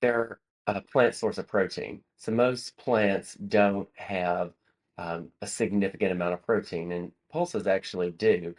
they're a plant source of protein. So most plants don't have a significant amount of protein, and pulses actually do.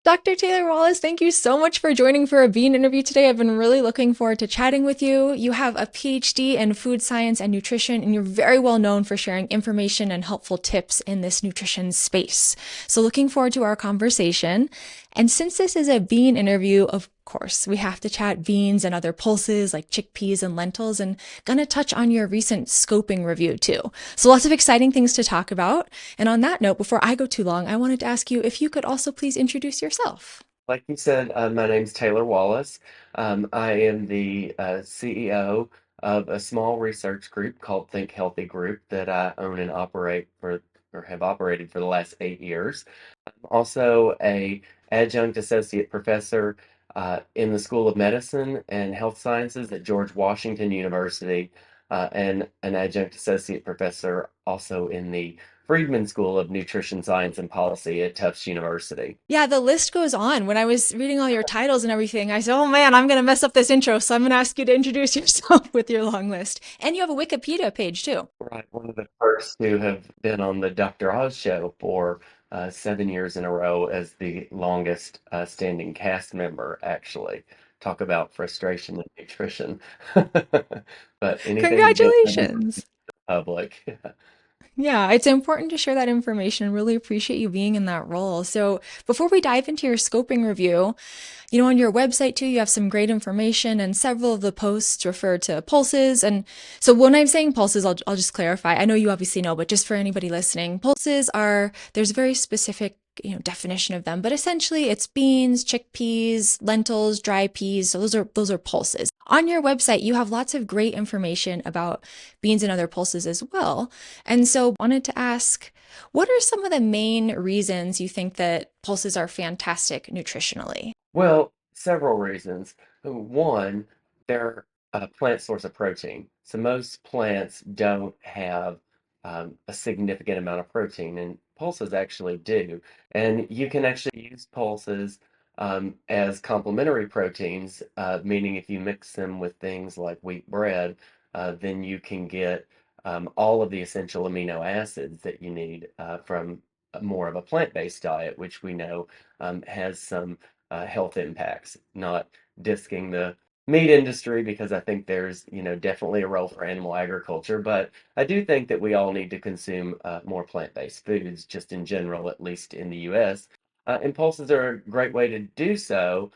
Dr. Taylor Wallace, thank you so much for joining for a Bean interview today. I've been really looking forward to chatting with you. You have a PhD in food science and nutrition, and you're very well known for sharing information and helpful tips in this nutrition space. So, looking forward to our conversation. And since this is a Bean interview, of course, we have to chat beans and other pulses like chickpeas and lentils, and gonna touch on your recent scoping review too. So, lots of exciting things to talk about. And on that note, before I go too long, I wanted to ask you if you could also please introduce yourself. Like you said, my name's Taylor Wallace. I am the CEO of a small research group called Think Healthy Group that I own and operate for, or have operated for the last 8 years. I'm also a adjunct associate professor in the School of Medicine and Health Sciences at George Washington University, and an adjunct associate professor also in the Friedman School of Nutrition Science and Policy at Tufts University. Yeah, the list goes on. When I was reading all your titles and everything, I said, oh man, I'm going to mess up this intro. So I'm going to ask you to introduce yourself with your long list. And you have a Wikipedia page too. Right, one of the first to have been on the Dr. Oz show for 7 years in a row as the longest standing cast member, actually. Talk about frustration and nutrition. But anything to get that information to Congratulations. the public. Yeah, it's important to share that information. Really appreciate you being in that role. So, before we dive into your scoping review, on your website too, you have some great information, and several of the posts refer to pulses. And so, when I'm saying pulses, I'll just clarify. I know you obviously know, but just for anybody listening, pulses are, there's a very specific definition of them, but essentially it's beans, chickpeas, lentils, dry peas. So those are pulses. On your website, you have lots of great information about beans and other pulses as well. And so wanted to ask, what are some of the main reasons you think that pulses are fantastic nutritionally? Well, several reasons. One, they're a plant source of protein. So most plants don't have a significant amount of protein, and pulses actually do. And you can actually use pulses as complementary proteins, meaning if you mix them with things like wheat bread, then you can get all of the essential amino acids that you need from more of a plant-based diet, which we know has some health impacts, not disking the meat industry because I think there's, definitely a role for animal agriculture, but I do think that we all need to consume more plant-based foods just in general, at least in the US. And pulses are a great way to do so.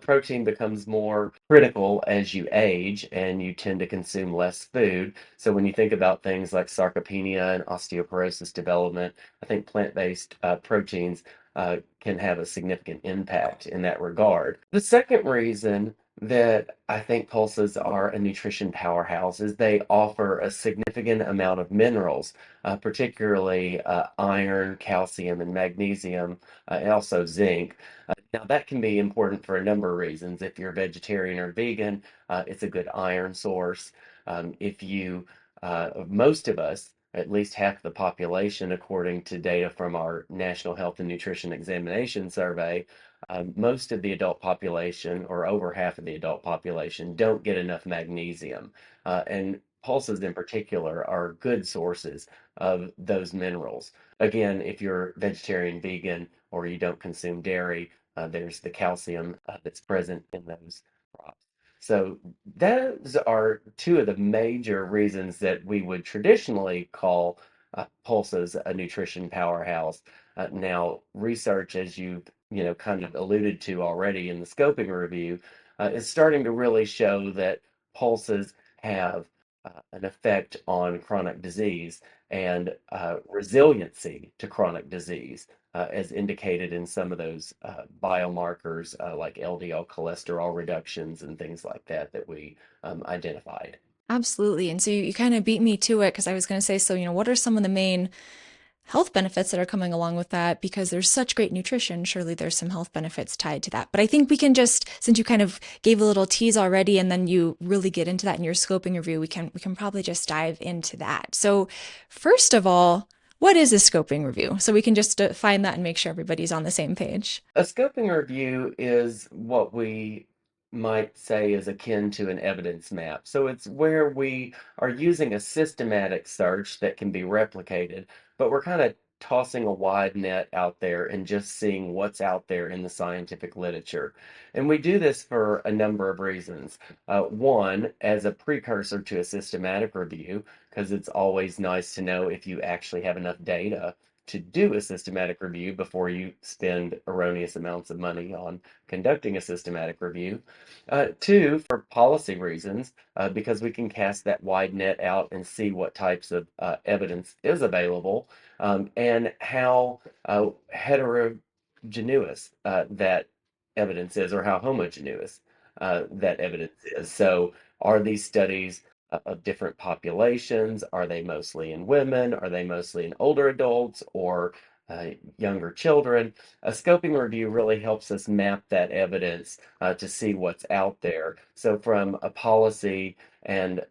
Protein becomes more critical as you age and you tend to consume less food. So when you think about things like sarcopenia and osteoporosis development, I think plant-based proteins can have a significant impact in that regard. The second reason that I think pulses are a nutrition powerhouse is they offer a significant amount of minerals, particularly iron, calcium, and magnesium, and also zinc. Now, that can be important for a number of reasons. If you're vegetarian or vegan, it's a good iron source. If you, most of us, at least half the population, according to data from our National Health and Nutrition Examination Survey, most of the adult population, or over half of the adult population, don't get enough magnesium. And pulses in particular are good sources of those minerals. Again, if you're vegetarian, vegan, or you don't consume dairy, there's the calcium that's present in those crops. So those are two of the major reasons that we would traditionally call pulses a nutrition powerhouse. Now, research, as you kind of alluded to already in the scoping review, is starting to really show that pulses have an effect on chronic disease and resiliency to chronic disease, as indicated in some of those biomarkers like LDL cholesterol reductions and things like that that we identified. Absolutely. And so you kind of beat me to it because I was going to say, so, what are some of the main health benefits that are coming along with that? Because there's such great nutrition, surely there's some health benefits tied to that. But I think we can just, since you kind of gave a little tease already and then you really get into that in your scoping review, we can probably just dive into that. So first of all, what is a scoping review? So we can just define that and make sure everybody's on the same page. A scoping review is what we might say is akin to an evidence map. So it's where we are using a systematic search that can be replicated, but we're kind of tossing a wide net out there and just seeing what's out there in the scientific literature. And we do this for a number of reasons. One, as a precursor to a systematic review, because it's always nice to know if you actually have enough data to do a systematic review before you spend erroneous amounts of money on conducting a systematic review. Two, for policy reasons, because we can cast that wide net out and see what types of evidence is available and how heterogeneous that evidence is, or how homogeneous that evidence is. So, are these studies of different populations? Are they mostly in women? Are they mostly in older adults or younger children? A scoping review really helps us map that evidence to see what's out there. So, from a policy and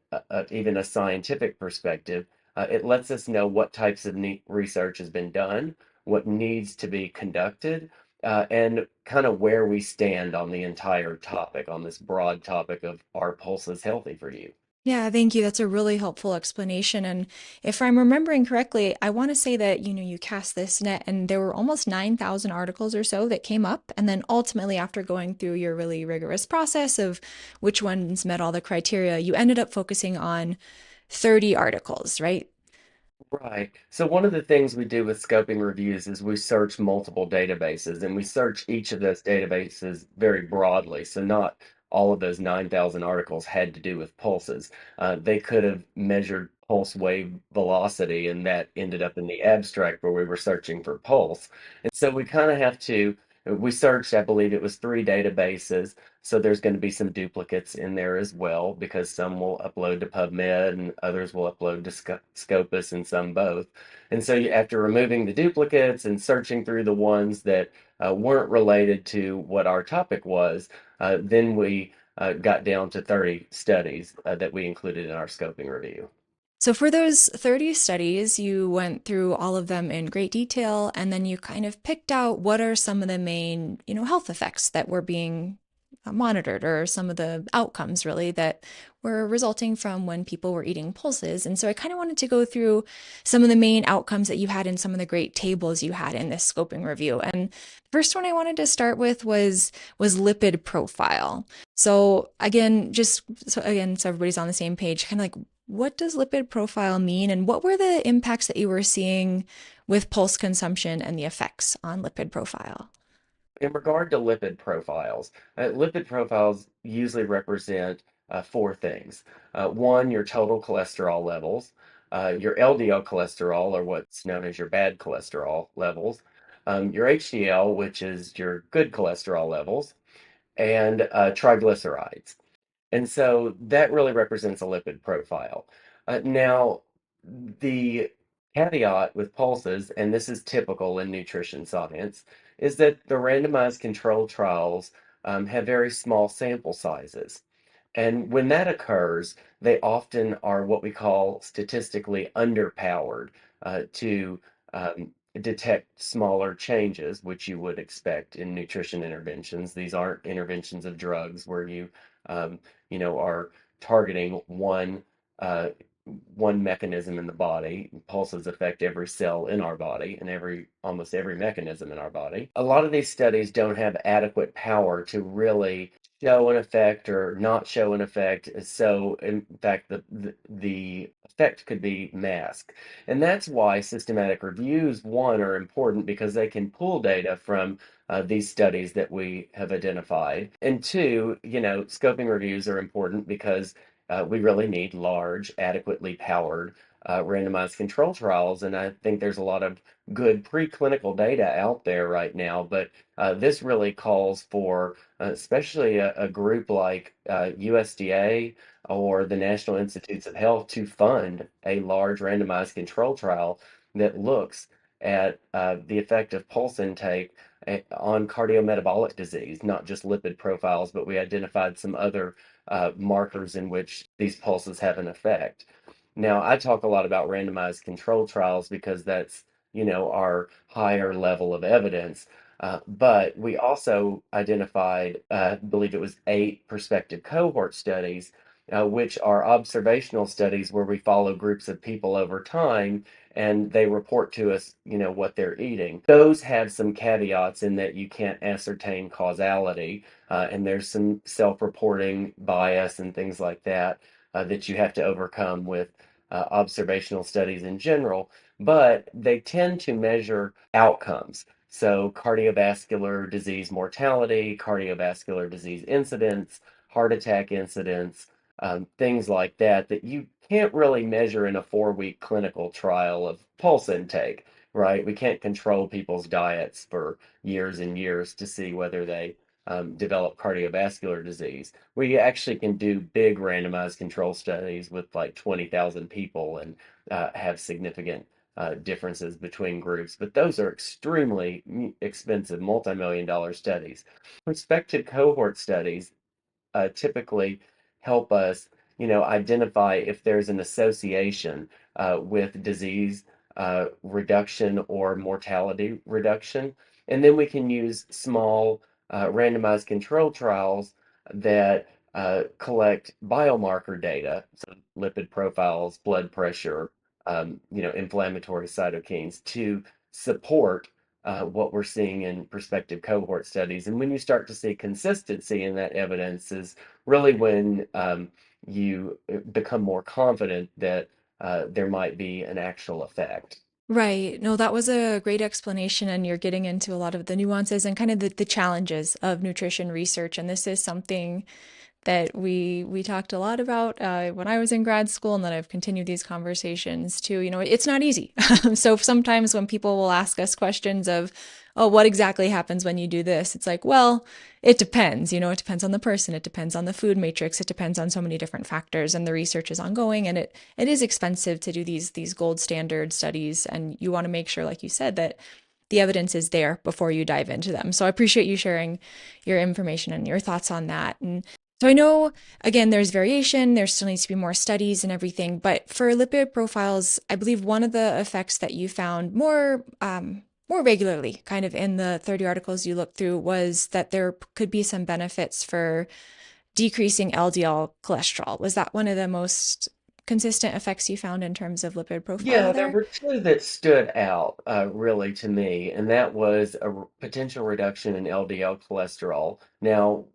even a scientific perspective, it lets us know what types of research has been done, what needs to be conducted, and kind of where we stand on the entire topic, on this broad topic of are pulses healthy for you? Yeah, thank you. That's a really helpful explanation. And if I'm remembering correctly, I want to say that, you cast this net and there were almost 9,000 articles or so that came up. And then ultimately, after going through your really rigorous process of which ones met all the criteria, you ended up focusing on 30 articles, right? Right. So one of the things we do with scoping reviews is we search multiple databases and we search each of those databases very broadly. So not all of those 9,000 articles had to do with pulses. They could have measured pulse wave velocity and that ended up in the abstract where we were searching for pulse. And so we kind of have to, we searched, I believe it was three databases. So there's going to be some duplicates in there as well because some will upload to PubMed and others will upload to Scopus and some both. And so after removing the duplicates and searching through the ones that weren't related to what our topic was, then we got down to 30 studies that we included in our scoping review. So for those 30 studies, you went through all of them in great detail, and then you kind of picked out what are some of the main, health effects that were being monitored, or some of the outcomes really that were resulting from when people were eating pulses. And so I kind of wanted to go through some of the main outcomes that you had in some of the great tables you had in this scoping review. And first one I wanted to start with was lipid profile. So again, so everybody's on the same page, kind of like what does lipid profile mean, and what were the impacts that you were seeing with pulse consumption and the effects on lipid profile? In regard to lipid profiles usually represent four things. One, your total cholesterol levels, your LDL cholesterol, or what's known as your bad cholesterol levels, your HDL, which is your good cholesterol levels, and triglycerides. And so that really represents a lipid profile. Now, the caveat with pulses, and this is typical in nutrition science, is that the randomized control trials have very small sample sizes. And when that occurs, they often are what we call statistically underpowered to detect smaller changes, which you would expect in nutrition interventions. These aren't interventions of drugs where um, are targeting uh, one mechanism in the body. Pulses affect every cell in our body and almost every mechanism in our body. A lot of these studies don't have adequate power to really show an effect or not show an effect. So, in fact, the effect could be masked. And that's why systematic reviews, one, are important because they can pull data from these studies that we have identified. And two, scoping reviews are important because we really need large, adequately powered randomized control trials. And I think there's a lot of good preclinical data out there right now, but this really calls for, especially a group like USDA or the National Institutes of Health, to fund a large randomized control trial that looks at the effect of pulse intake on cardiometabolic disease, not just lipid profiles, but we identified some other markers in which these pulses have an effect. Now, I talk a lot about randomized control trials because that's, our higher level of evidence. But we also identified, I believe it was 8 prospective cohort studies, which are observational studies where we follow groups of people over time and they report to us, what they're eating. Those have some caveats in that you can't ascertain causality, and there's some self-reporting bias and things like that that you have to overcome with observational studies in general, but they tend to measure outcomes. So, cardiovascular disease mortality, cardiovascular disease incidence, heart attack incidence, things like that, that you can't really measure in a 4-week clinical trial of pulse intake, right? We can't control people's diets for years and years to see whether they develop cardiovascular disease. We actually can do big randomized control studies with like 20,000 people and have significant differences between groups, but those are extremely expensive, multi-million-dollar studies. Prospective cohort studies typically help us, identify if there's an association with disease reduction or mortality reduction. And then we can use small randomized control trials that collect biomarker data, so lipid profiles, blood pressure, inflammatory cytokines to support what we're seeing in prospective cohort studies. And when you start to see consistency in that evidence is really when you become more confident that there might be an actual effect. Right. No, that was a great explanation, and you're getting into a lot of the nuances and kind of the challenges of nutrition research. And this is something that we talked a lot about when I was in grad school, and that I've continued these conversations too. It's not easy. So sometimes when people will ask us questions of, oh, what exactly happens when you do this? It's like, well, it depends. It depends on the person. It depends on the food matrix. It depends on so many different factors, and the research is ongoing, and it is expensive to do these gold standard studies, and you want to make sure, like you said, that the evidence is there before you dive into them. So I appreciate you sharing your information and your thoughts on that. And so I know, again, there's variation, there still needs to be more studies and everything, but for lipid profiles, I believe one of the effects that you found more regularly, kind of in the 30 articles you looked through, was that there could be some benefits for decreasing LDL cholesterol. Was that one of the most consistent effects you found in terms of lipid profile Yeah, there there? were two that stood out really to me, and that was a potential reduction in LDL cholesterol. Now,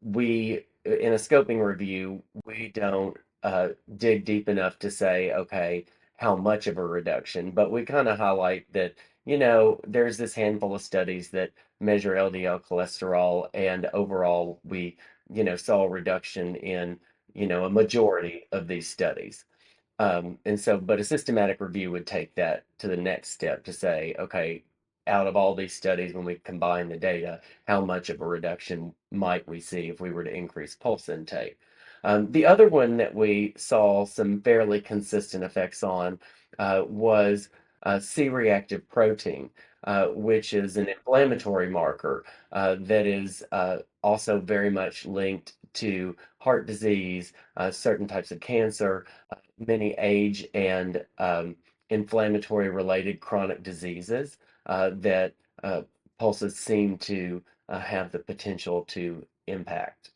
in a scoping review, we don't dig deep enough to say, okay, how much of a reduction, but we kind of highlight that, there's this handful of studies that measure LDL cholesterol, and overall, we, saw a reduction in, a majority of these studies. But a systematic review would take that to the next step to say, okay, out of all these studies, when we combine the data, how much of a reduction might we see if we were to increase pulse intake? The other one that we saw some fairly consistent effects on was C-reactive protein, which is an inflammatory marker that is also very much linked to heart disease, certain types of cancer, many age and inflammatory related chronic diseases that pulses seem to have the potential to impact.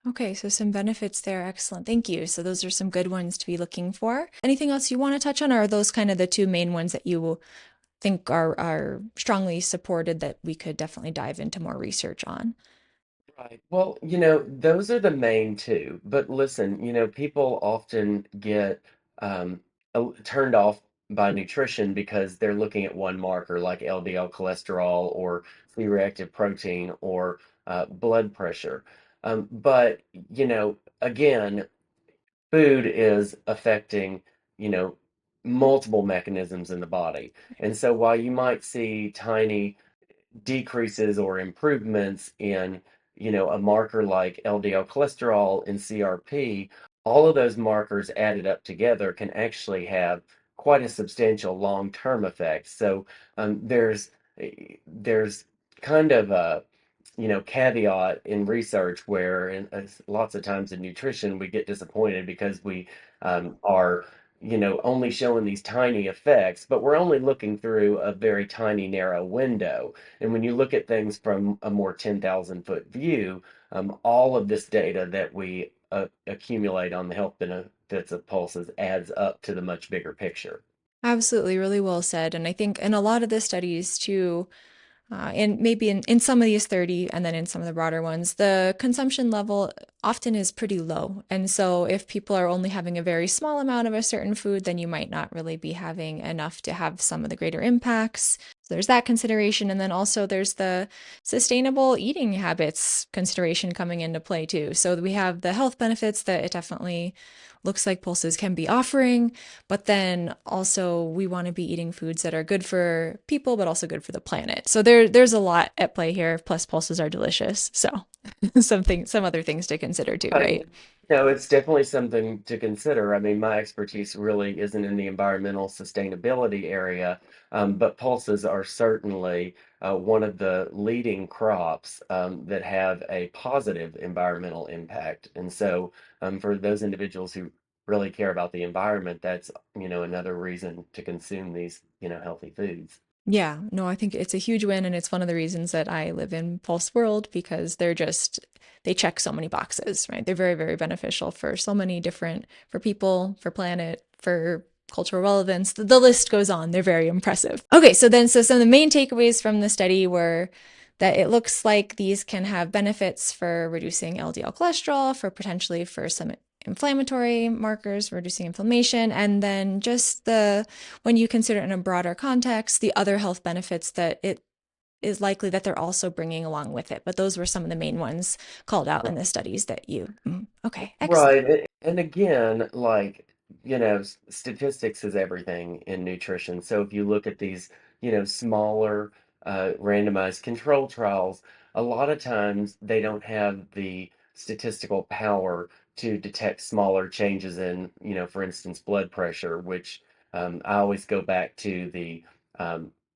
Okay, so some benefits there. Excellent. Thank you. So those are some good ones to be looking for. Anything else you want to touch on, or are those kind of the two main ones that you think are strongly supported that we could definitely dive into more research on? Right. Well, those are the main two. But listen, people often get turned off by nutrition because they're looking at one marker like LDL cholesterol or C-reactive protein or blood pressure. But, again, food is affecting, you know, multiple mechanisms in the body. And so while you might see tiny decreases or improvements in, a marker like LDL cholesterol and CRP, all of those markers added up together can actually have quite a substantial long-term effect. So there's kind of a caveat in research where, and lots of times in nutrition, we get disappointed because we are, only showing these tiny effects, but we're only looking through a very tiny, narrow window. And when you look at things from a more 10,000 foot view, all of this data that we accumulate on the health benefits of pulses adds up to the much bigger picture. Absolutely, really well said. And I think in a lot of the studies too, and maybe in some of these 30 and then in some of the broader ones, the consumption level often is pretty low. And so if people are only having a very small amount of a certain food, then you might not really be having enough to have some of the greater impacts. So there's that consideration. And then also there's the sustainable eating habits consideration coming into play too. So we have the health benefits that it definitely looks like pulses can be offering, but then also we want to be eating foods that are good for people, but also good for the planet. So there's a lot at play here. Plus, pulses are delicious. So some other things to consider too, Uh, right? No, it's definitely something to consider. I mean, my expertise really isn't in the environmental sustainability area, but pulses are certainly one of the leading crops that have a positive environmental impact. And so, for those individuals who really care about the environment, that's, another reason to consume these, healthy foods. Yeah, no, I think it's a huge win, and it's one of the reasons that I live in Pulse World because they check so many boxes, right? They're very, very beneficial for so many different, for people, for planet, for cultural relevance. The list goes on. They're very impressive. Okay, so some of the main takeaways from the study were that it looks like these can have benefits for reducing LDL cholesterol, for potentially for some inflammatory markers, reducing inflammation, and then just the when you consider it in a broader context, the other health benefits that it is likely that they're also bringing along with it. But those were some of the main ones called out in the studies that you. Okay, excellent. Right. And again, like, statistics is everything in nutrition. So if you look at these, smaller randomized control trials, a lot of times they don't have the statistical power to detect smaller changes in, for instance, blood pressure, which I always go back to the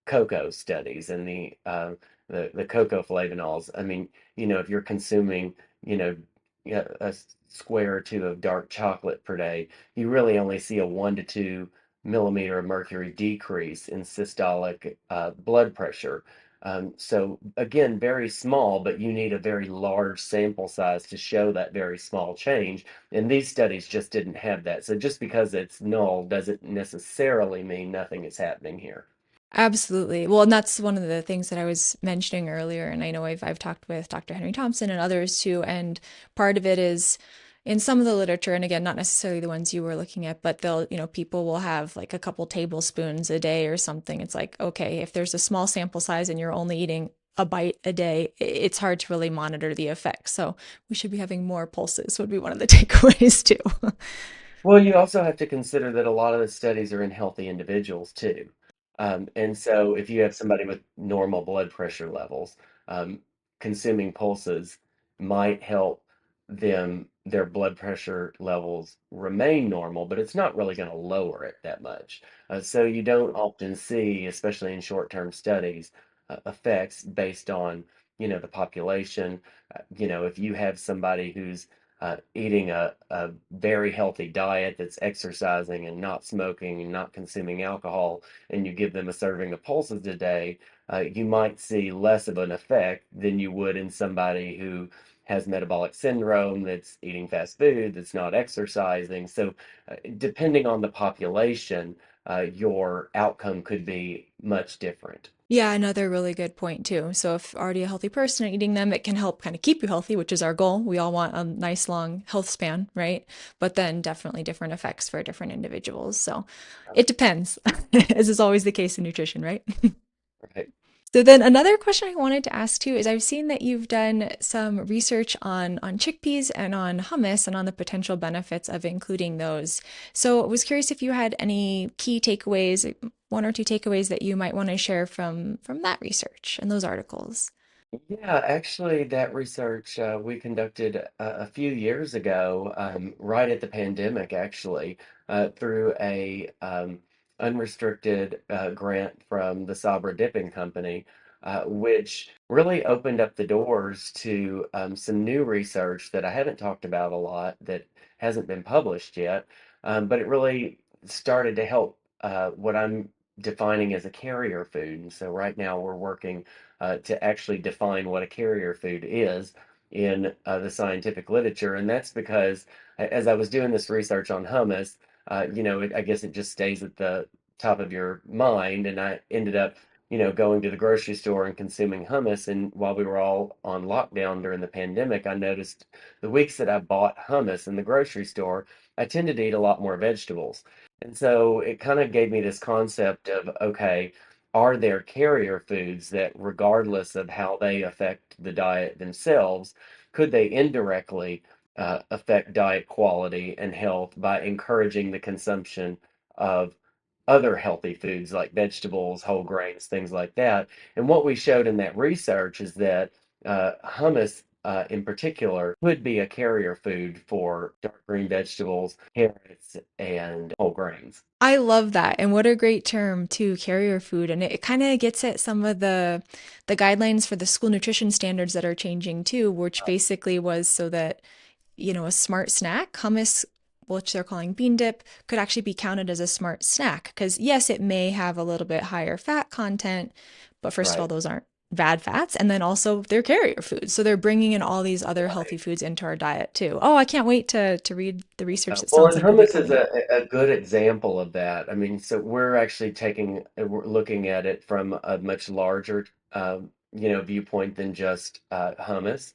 cocoa studies and the cocoa flavanols. I mean, if you're consuming, you know, yeah, a square or two of dark chocolate per day, you really only see a 1 to 2 millimeter of mercury decrease in systolic blood pressure. So again, very small, but you need a very large sample size to show that very small change. And these studies just didn't have that. So just because it's null doesn't necessarily mean nothing is happening here. Absolutely. Well, and that's one of the things that I was mentioning earlier. And I know I've talked with Dr. Henry Thompson and others too. And part of it is in some of the literature, and again, not necessarily the ones you were looking at, but people will have like a couple tablespoons a day or something. It's like, okay, if there's a small sample size and you're only eating a bite a day, it's hard to really monitor the effects. So we should be having more pulses, would be one of the takeaways too. Well, you also have to consider that a lot of the studies are in healthy individuals too. And so if you have somebody with normal blood pressure levels, um, consuming pulses might help their blood pressure levels remain normal, but it's not really going to lower it that much. So you don't often see, especially in short-term studies, effects based on, the population. If you have somebody who's eating a very healthy diet that's exercising and not smoking and not consuming alcohol, and you give them a serving of pulses a day, you might see less of an effect than you would in somebody who has metabolic syndrome, that's eating fast food, that's not exercising. So, depending on the population, your outcome could be much different. Yeah, another really good point too. So if already a healthy person and eating them, it can help kind of keep you healthy, which is our goal. We all want a nice long health span, right? But then definitely different effects for different individuals. So it depends, as is always the case in nutrition, right? Right. So then another question I wanted to ask too is I've seen that you've done some research on chickpeas and on hummus and on the potential benefits of including those. So I was curious if you had any key takeaways, one or two takeaways that you might want to share from that research and those articles. Yeah, actually, that research we conducted a few years ago, right at the pandemic, actually, through a unrestricted grant from the Sabra Dipping Company, which really opened up the doors to some new research that I haven't talked about a lot that hasn't been published yet, but it really started to help what I'm defining as a carrier food. And so right now we're working to actually define what a carrier food is in the scientific literature. And that's because as I was doing this research on hummus, I guess it just stays at the top of your mind. And I ended up, going to the grocery store and consuming hummus. And while we were all on lockdown during the pandemic, I noticed the weeks that I bought hummus in the grocery store, I tended to eat a lot more vegetables. And so it kind of gave me this concept of, okay, are there carrier foods that, regardless of how they affect the diet themselves, could they indirectly affect diet quality and health by encouraging the consumption of other healthy foods like vegetables, whole grains, things like that? And what we showed in that research is that hummus in particular could be a carrier food for dark green vegetables, carrots, and whole grains. I love that. And what a great term too, carrier food. And it kind of gets at some of the guidelines for the school nutrition standards that are changing too, which basically was so that, a smart snack, hummus, which they're calling bean dip, could actually be counted as a smart snack. Because yes, it may have a little bit higher fat content, but first of all, Right. those aren't bad fats. And then also they're carrier foods. So they're bringing in all these other healthy Right. foods into our diet too. Oh, I can't wait to read the research that Well, sounds and like will be hummus is coming out. a good example of that. I mean, so we're actually we're looking at it from a much larger, viewpoint than just hummus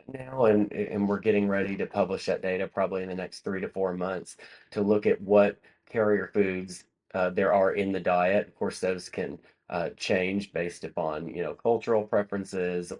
now, and we're getting ready to publish that data probably in the next 3 to 4 months to look at what carrier foods there are in the diet. Of course, those can change based upon, cultural preferences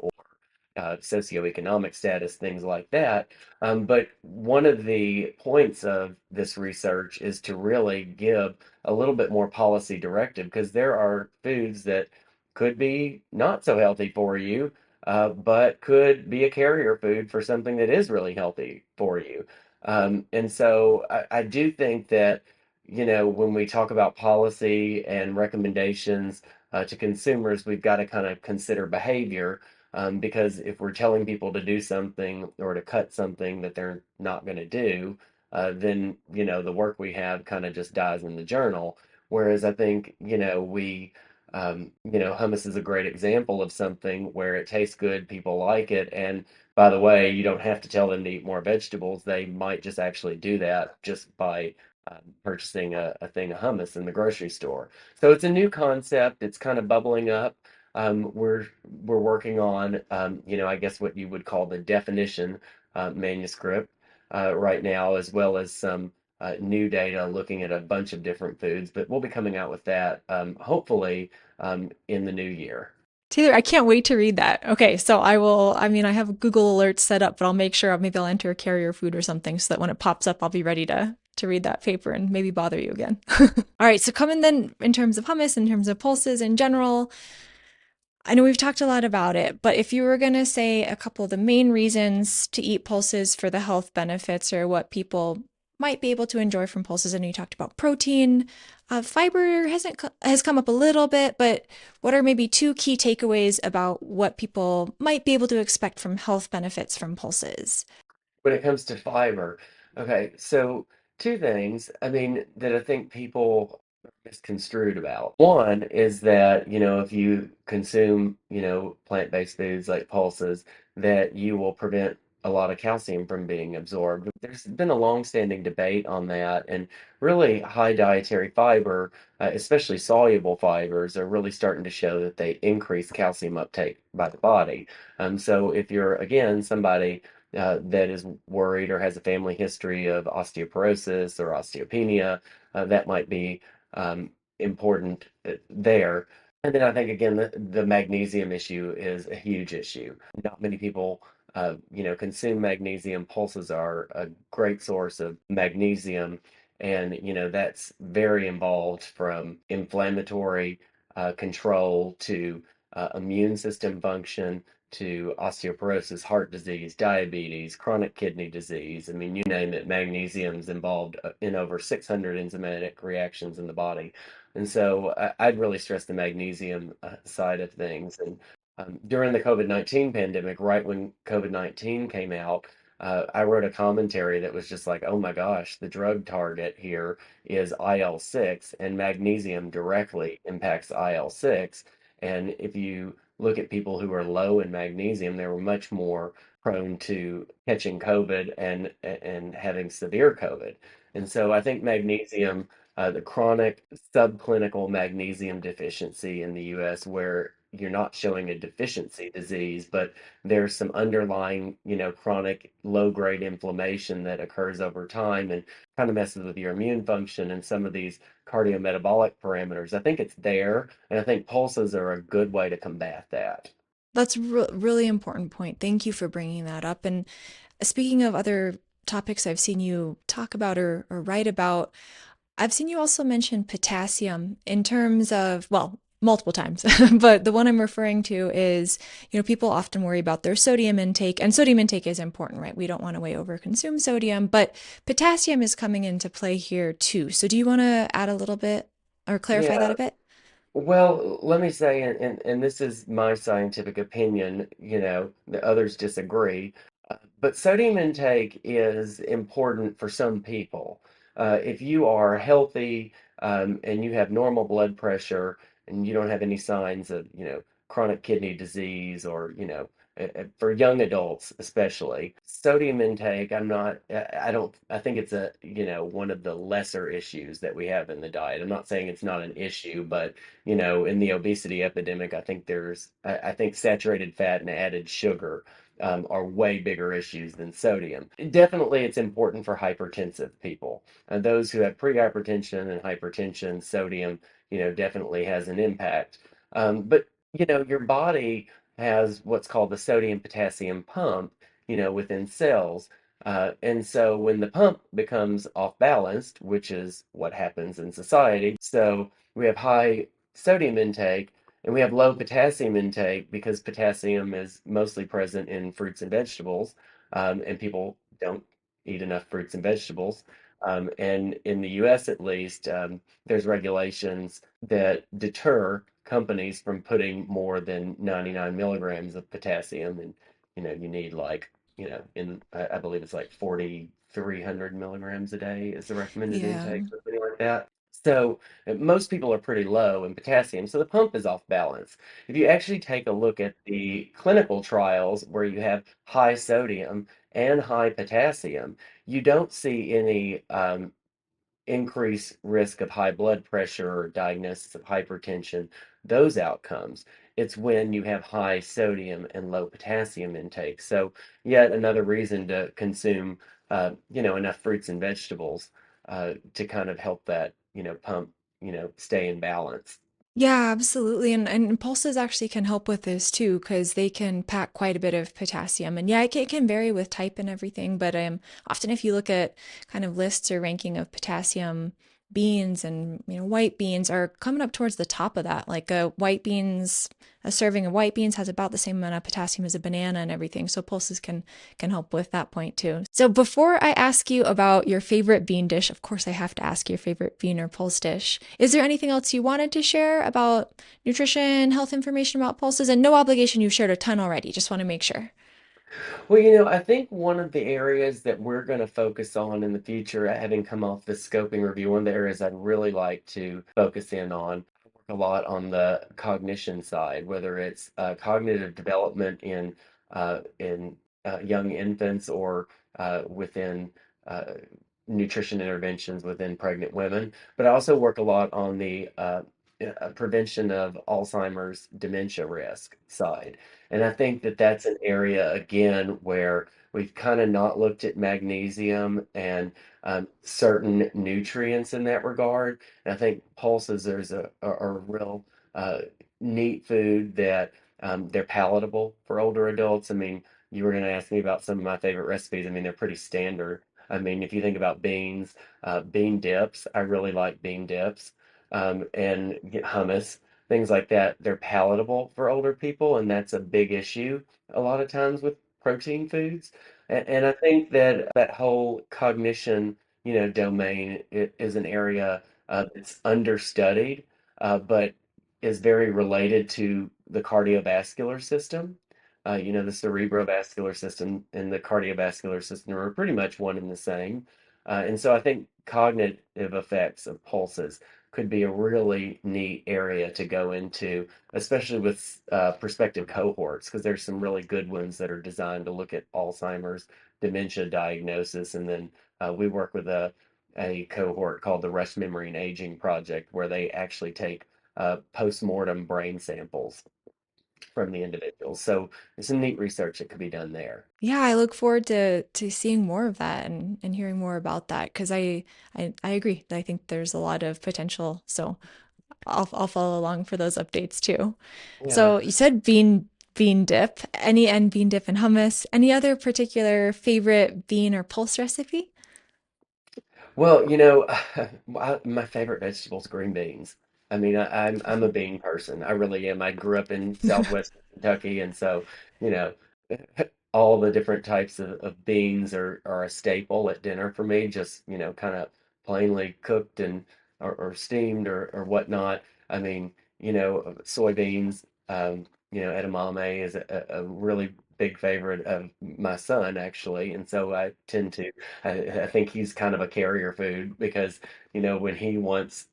socioeconomic status, things like that. But one of the points of this research is to really give a little bit more policy directive because there are foods that could be not so healthy for you, but could be a carrier food for something that is really healthy for you. And so I do think that, when we talk about policy and recommendations to consumers, we've got to kind of consider behavior because if we're telling people to do something or to cut something that they're not going to do, then the work we have kind of just dies in the journal. Whereas I think hummus is a great example of something where it tastes good, people like it, and by the way, you don't have to tell them to eat more vegetables. They might just actually do that just by purchasing a thing of hummus in the grocery store. So it's a new concept. It's kind of bubbling up. We're working on, I guess what you would call the definition manuscript right now, as well as some new data looking at a bunch of different foods. But we'll be coming out with that hopefully in the new year. Taylor, I can't wait to read that. Okay, so I mean, I have Google Alerts set up, but I'll make sure maybe I'll enter a carrier food or something so that when it pops up, I'll be ready to read that paper and maybe bother you again. All right, so coming then in terms of hummus, in terms of pulses in general, I know we've talked a lot about it, but if you were going to say a couple of the main reasons to eat pulses for the health benefits or what people might be able to enjoy from pulses, I know you talked about protein. Fiber has come up a little bit, but what are maybe two key takeaways about what people might be able to expect from health benefits from pulses? When it comes to fiber, okay, so two things, I mean, that I think people are misconstrued about. One is that, if you consume, plant-based foods like pulses, that you will prevent a lot of calcium from being absorbed. There's been a long-standing debate on that, and really high dietary fiber, especially soluble fibers, are really starting to show that they increase calcium uptake by the body. So if you're, again, somebody that is worried or has a family history of osteoporosis or osteopenia, that might be important there. And then I think again the magnesium issue is a huge issue. Not many people, consume magnesium. Pulses are a great source of magnesium, and that's very involved from inflammatory control to immune system function to osteoporosis, heart disease, diabetes, chronic kidney disease. I mean, you name it, magnesium's involved in over 600 enzymatic reactions in the body. And so I'd really stress the magnesium side of things. And during the COVID-19 pandemic, right when COVID-19 came out, I wrote a commentary that was just like, oh my gosh, the drug target here is IL-6, and magnesium directly impacts IL-6. And if you look at people who are low in magnesium, they were much more prone to catching COVID and having severe COVID. And so I think magnesium, the chronic subclinical magnesium deficiency in the US, where you're not showing a deficiency disease, but there's some underlying, chronic low-grade inflammation that occurs over time and kind of messes with your immune function and some of these cardiometabolic parameters. I think it's there, and I think pulses are a good way to combat that. That's really important point. Thank you for bringing that up. And speaking of other topics I've seen you talk about or write about, I've seen you also mention potassium in terms of, well, multiple times, but the one I'm referring to is, people often worry about their sodium intake, and sodium intake is important, right? We don't want to way overconsume sodium, but potassium is coming into play here too. So do you want to add a little bit or clarify that Yeah, a bit? well, let me say, and this is my scientific opinion, the others disagree, but sodium intake is important for some people. If you are healthy, and you have normal blood pressure and you don't have any signs of, chronic kidney disease or, for young adults especially, sodium intake, I don't, I think it's one of the lesser issues that we have in the diet. I'm not saying it's not an issue, but in the obesity epidemic, I think saturated fat and added sugar are way bigger issues than sodium. Definitely, it's important for hypertensive people. And those who have prehypertension and hypertension, sodium, definitely has an impact. But, your body has what's called the sodium potassium pump, within cells. And so when the pump becomes off balanced, which is what happens in society, so we have high sodium intake and we have low potassium intake because potassium is mostly present in fruits and vegetables, and people don't eat enough fruits and vegetables. And in the US at least, there's regulations that deter companies from putting more than 99 milligrams of potassium. And, you need like, I believe it's like 4,300 milligrams a day is the recommended Yeah. intake, something like that. So most people are pretty low in potassium, so the pump is off balance. If you actually take a look at the clinical trials where you have high sodium and high potassium, you don't see any increased risk of high blood pressure or diagnosis of hypertension, those outcomes. It's when you have high sodium and low potassium intake. So, yet another reason to consume, enough fruits and vegetables to kind of help that, pump, stay in balance. Yeah, absolutely. And pulses actually can help with this too, because they can pack quite a bit of potassium. And yeah, it can vary with type and everything, but often if you look at kind of lists or ranking of potassium beans and white beans are coming up towards the top of that. Like a serving of white beans has about the same amount of potassium as a banana and everything. So pulses can help with that point too. So before I ask you about your favorite bean dish, of course I have to ask your favorite bean or pulse dish. Is there anything else you wanted to share about nutrition, health information about pulses? And no obligation, you've shared a ton already. Just want to make sure. Well, I think one of the areas that we're going to focus on in the future, having come off this scoping review, one of the areas I'd really like to focus in on, I work a lot on the cognition side, whether it's cognitive development in young infants or within uh, nutrition interventions within pregnant women. But I also work a lot on the prevention of Alzheimer's dementia risk side. And I think that that's an area again where we've kind of not looked at magnesium and certain nutrients in that regard. And I think pulses there's a real uh, neat food that they're palatable for older adults. I mean, you were going to ask me about some of my favorite recipes. I mean, they're pretty standard. I mean, if you think about beans, bean dips, I really like bean dips, and get hummus, things like that. They're palatable for older people, and that's a big issue a lot of times with protein foods. And I think that that whole cognition, domain is an area that's understudied, but is very related to the cardiovascular system. The cerebrovascular system and the cardiovascular system are pretty much one and the same. And so I think cognitive effects of pulses could be a really neat area to go into, especially with prospective cohorts, because there's some really good ones that are designed to look at Alzheimer's, dementia diagnosis, and then we work with a cohort called the Rest Memory and Aging Project, where they actually take post-mortem brain samples from the individuals. So there's some neat research that could be done there. Yeah, I look forward to seeing more of that and hearing more about that because I agree. I think there's a lot of potential. So I'll follow along for those updates too. Yeah. So you said bean dip, and bean dip and hummus. Any other particular favorite bean or pulse recipe? Well, my favorite vegetable is green beans. I mean, I'm a bean person. I really am. I grew up in Southwest Kentucky, and so you know, all the different types of beans are a staple at dinner for me. Just kind of plainly cooked and or steamed or whatnot. I mean, soybeans. Edamame is a really big favorite of my son actually, and so I tend to. I think he's kind of a carrier food because, when he wants,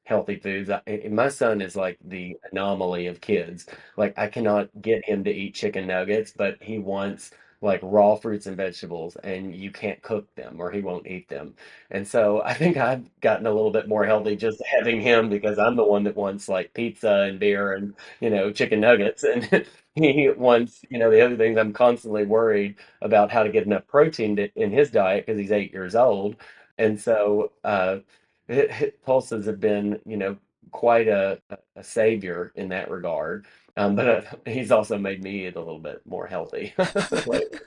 healthy foods, my son is like the anomaly of kids. Like, I cannot get him to eat chicken nuggets, but he wants like raw fruits and vegetables, and you can't cook them or he won't eat them. And so I think I've gotten a little bit more healthy just having him because I'm the one that wants like pizza and beer and, chicken nuggets. And he wants, the other things. I'm constantly worried about how to get enough protein in his diet because he's 8 years old. And so pulses have been, quite a savior in that regard. But he's also made me eat a little bit more healthy lately,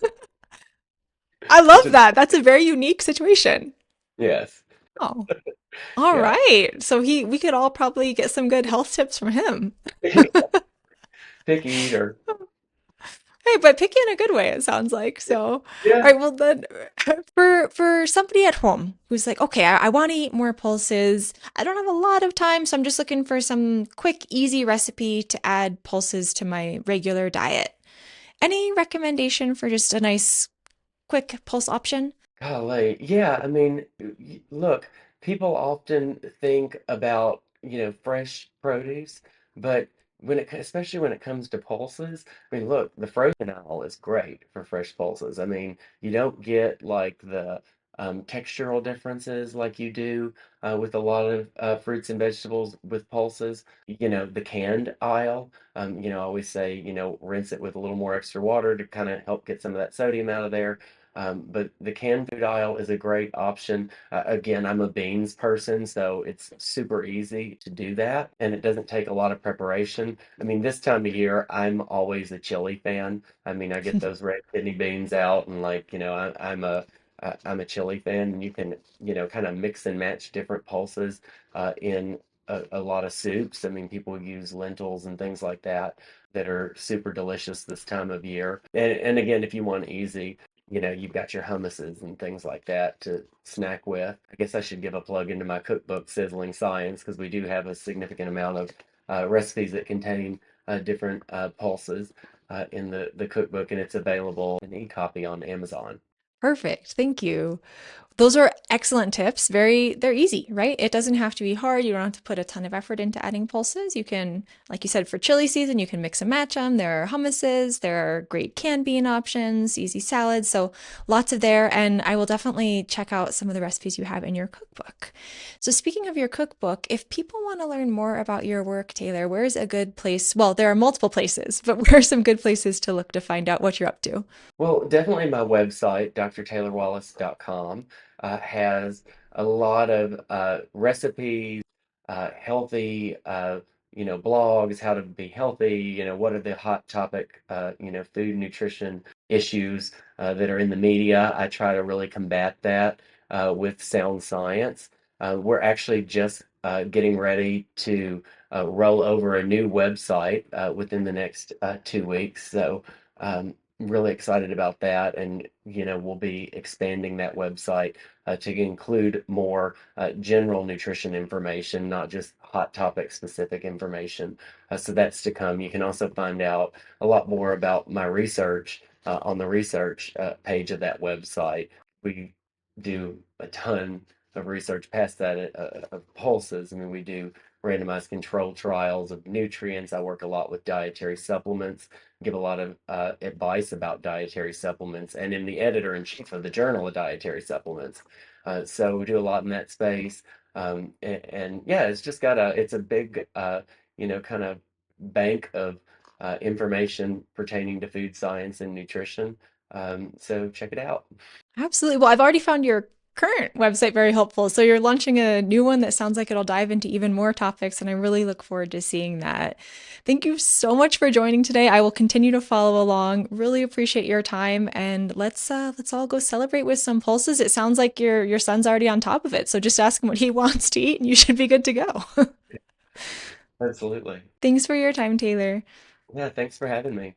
I which love is, that. That's a very unique situation. yes, Oh, all yeah. right. So we could all probably get some good health tips from him. Picky eater. Hey, but picky in a good way, it sounds like. So, all Yeah. right, well then for somebody at home who's like, okay, I want to eat more pulses. I don't have a lot of time, so I'm just looking for some quick, easy recipe to add pulses to my regular diet. Any recommendation for just a nice quick pulse option? Golly, yeah, I mean, look, people often think about, fresh produce, but especially when it comes to pulses, I mean, look, the frozen aisle is great for fresh pulses. I mean, you don't get like the textural differences like you do with a lot of fruits and vegetables with pulses. The canned aisle, I always say, rinse it with a little more extra water to kind of help get some of that sodium out of there. But the canned food aisle is a great option. Again, I'm a beans person, so it's super easy to do that, and it doesn't take a lot of preparation. I mean, this time of year, I'm always a chili fan. I mean, I get those red kidney beans out, and like, I'm a chili fan, and you can, kind of mix and match different pulses in a lot of soups. I mean, people use lentils and things like that that are super delicious this time of year. And again, if you want easy, you've got your hummuses and things like that to snack with. I guess I should give a plug into my cookbook, Sizzling Science, because we do have a significant amount of recipes that contain different pulses in the cookbook, and it's available in e-copy on Amazon. Perfect. Thank you. Those are excellent tips. They're easy, right? It doesn't have to be hard. You don't have to put a ton of effort into adding pulses. You can, like you said, for chili season, you can mix and match them. There are hummuses, there are great canned bean options, easy salads. So lots of there. And I will definitely check out some of the recipes you have in your cookbook. So speaking of your cookbook, if people want to learn more about your work, Taylor, where's a good place? Well, there are multiple places, but where are some good places to look to find out what you're up to? Well, definitely my website, drtaylorwallace.com, has a lot of recipes, healthy, blogs, how to be healthy, what are the hot topic, food nutrition issues that are in the media. I try to really combat that with sound science. We're actually just getting ready to roll over a new website within the next 2 weeks. So, really excited about that, and we'll be expanding that website to include more general nutrition information, not just hot topic specific information. So that's to come. You can also find out a lot more about my research on the research page of that website. We do a ton of research past that of pulses. I mean, we do randomized control trials of nutrients. I work a lot with dietary supplements, give a lot of advice about dietary supplements, and in the editor in chief of the Journal of Dietary Supplements. So we do a lot in that space. And yeah, it's a big, kind of bank of information pertaining to food science and nutrition. So check it out. Absolutely. Well, I've already found your current website very helpful. So you're launching a new one that sounds like it'll dive into even more topics, and I really look forward to seeing that. Thank you so much for joining today. I will continue to follow along. Really appreciate your time, and let's all go celebrate with some pulses. It sounds like your son's already on top of it. So just ask him what he wants to eat and you should be good to go. Absolutely. Thanks for your time, Taylor. Yeah, thanks for having me.